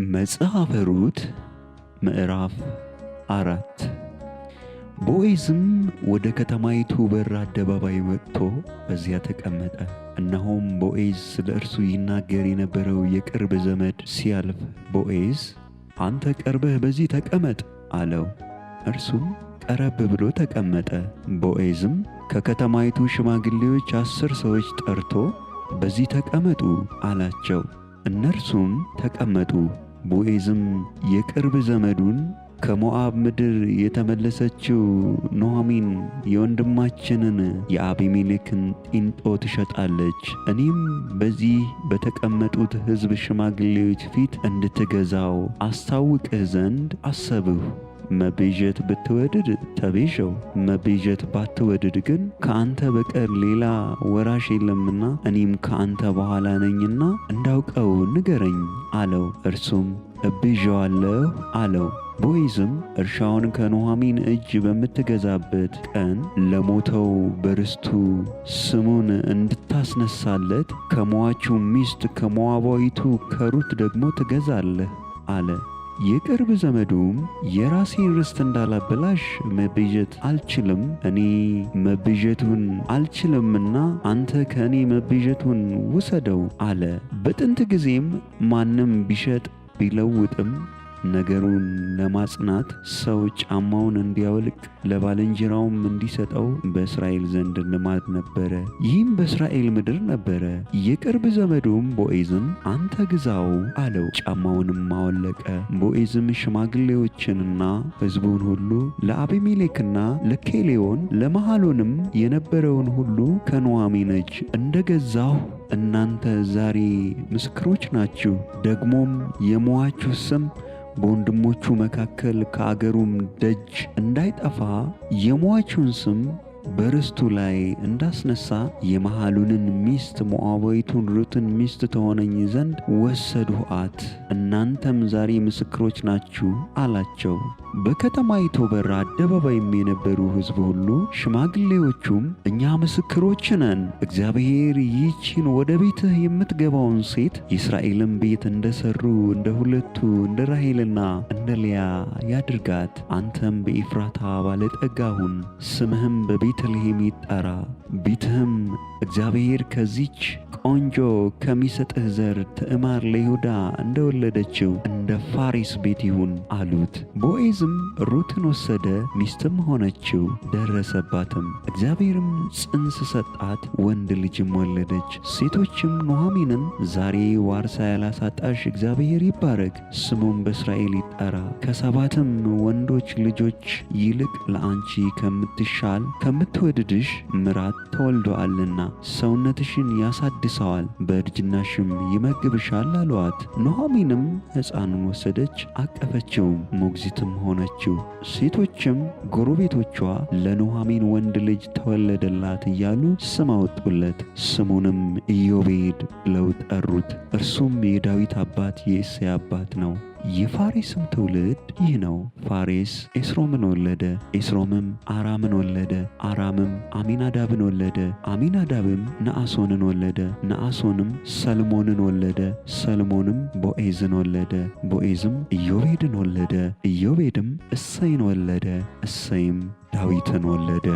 መጽሐፈ ሩት ምዕራፍ 4 ቦዔዝም ወደ ከተማይቱ በር አደባባይ ወጥቶ በዚያ ተቀመጠ። እነሆም ቦዔዝ ስለ እርሱ ይናገር የነበረው የቅርብ ዘመድ ሲያልፍ ቦዔዝ አንተ ቀርበህ በዚህ ተቀመጥ አለው። እርሱም ቀረብ ብሎ ተቀመጠ። ቦዔዝም ከከተማይቱ ሽማግሌዎች 10 ሰዎች ጠርቶ በዚህ ተቀመጡ አላቸው። እነርሱም ተቀመጡ። ቦዔዝም የቅርብ ዘመዱን ከሞዓብ ምድር የተመለሰችው ኑኃሚን የወንድማችንን የአቤሜሌክን ጢንጦ ትሸጣለች፣ እኔም በዚህ በተቀመጡት ሕዝብ ሽማግሌዎች ፊት እንድትገዛው አስታውቅህ ዘንድ አሰብሁ። መቤዠት ብትወድድ ተቤዠው፣ መቤዠት ባትወድድ ግን ከአንተ በቀር ሌላ ወራሽ የለምና እኔም ከአንተ በኋላ ነኝና እንዳውቀው ንገረኝ አለው። እርሱም እቤዠዋለሁ አለው። ቦዔዝም እርሻውን ከኑኃሚን እጅ በምትገዛበት ቀን ለሞተው በርስቱ ስሙን እንድታስነሳለት ከሟቹ ሚስት ከሞዓባዊቱ ከሩት ደግሞ ትገዛለህ አለ። የቅርብ ዘመዱም የራሴን ርስት እንዳላበላሽ መቤዠት አልችልም፣ እኔ መቤዠቱን አልችልምና አንተ ከእኔ መቤዠቱን ውሰደው አለ። በጥንት ጊዜም ማንም ቢሸጥ ቢለውጥም ነገሩን ለማጽናት ሰው ጫማውን እንዲያወልቅ ለባልንጀራውም እንዲሰጠው በእስራኤል ዘንድ ልማድ ነበረ። ይህም በእስራኤል ምድር ነበረ። የቅርብ ዘመዱም ቦዔዝን አንተ ግዛው አለው። ጫማውንም አወለቀ። ቦዔዝም ሽማግሌዎችንና ሕዝቡን ሁሉ ለአቤሜሌክና ለኬሌዎን ለመሐሎንም የነበረውን ሁሉ ከኑኃሚን እጅ እንደገዛሁ እናንተ ዛሬ ምስክሮች ናችሁ። ደግሞም የሟቹ ስም በወንድሞቹ መካከል ከአገሩም ደጅ እንዳይጠፋ የሟቹን ስም በርስቱ ላይ እንዳስነሳ የመሐሉንን ሚስት ሞዓባዊቱን ሩትን ሚስት ትሆነኝ ዘንድ ወሰድሁአት። እናንተም ዛሬ ምስክሮች ናችሁ አላቸው። በከተማይቱ በር አደባባይም የነበሩ ሕዝብ ሁሉ ሽማግሌዎቹም እኛ ምስክሮች ነን፣ እግዚአብሔር ይህችን ወደ ቤትህ የምትገባውን ሴት የእስራኤልን ቤት እንደሰሩ እንደ ሁለቱ እንደ ራሔልና እንደ ልያ ያድርጋት። አንተም በኤፍራታ ባለጠጋ ሁን፣ ስምህም በቤተልሔም ይጠራ፣ ቤትህም እግዚአብሔር ከዚች ቆንጆ ከሚሰጥህ ዘር ትዕማር ለይሁዳ እንደወለደችው እንደ ፋሬስ ቤት ይሁን አሉት። ቦዔዝም ሩትን ወሰደ፣ ሚስትም ሆነችው፣ ደረሰባትም። እግዚአብሔርም ጽንስ ሰጣት፣ ወንድ ልጅም ወለደች። ሴቶችም ኑኃሚንን ዛሬ ዋርሳ ያላሳጣሽ እግዚአብሔር ይባረክ፣ ስሙም በእስራኤል ይጠራ፣ ከሰባትም ወንዶች ልጆች ይልቅ ለአንቺ ከምትሻል ከምትወድድሽ ምራት ተወልዶአልና ሰውነትሽን ያሳድሰዋል፣ በእርጅናሽም ይመግብሻል አሏት። ኑኃሚንም ሕፃኑን ወሰደች፣ አቀፈችውም፣ ሞግዚትም ሆነችው። ሴቶችም ጎረቤቶቿ ለኑኃሚን ወንድ ልጅ ተወለደላት እያሉ ስም አወጡለት። ስሙንም ኢዮቤድ ብለው ጠሩት። እርሱም የዳዊት አባት የእሴይ አባት ነው። የፋሬስም ትውልድ ይህ ነው። ፋሬስ ኤስሮምን ወለደ፣ ኤስሮምም አራምን ወለደ፣ አራምም አሚናዳብን ወለደ፣ አሚናዳብም ነአሶንን ወለደ፣ ነአሶንም ሰልሞንን ወለደ፣ ሰልሞንም ቦዔዝን ወለደ፣ ቦዔዝም ኢዮቤድን ወለደ፣ ኢዮቤድም እሴይን ወለደ፣ እሴይም ዳዊትን ወለደ።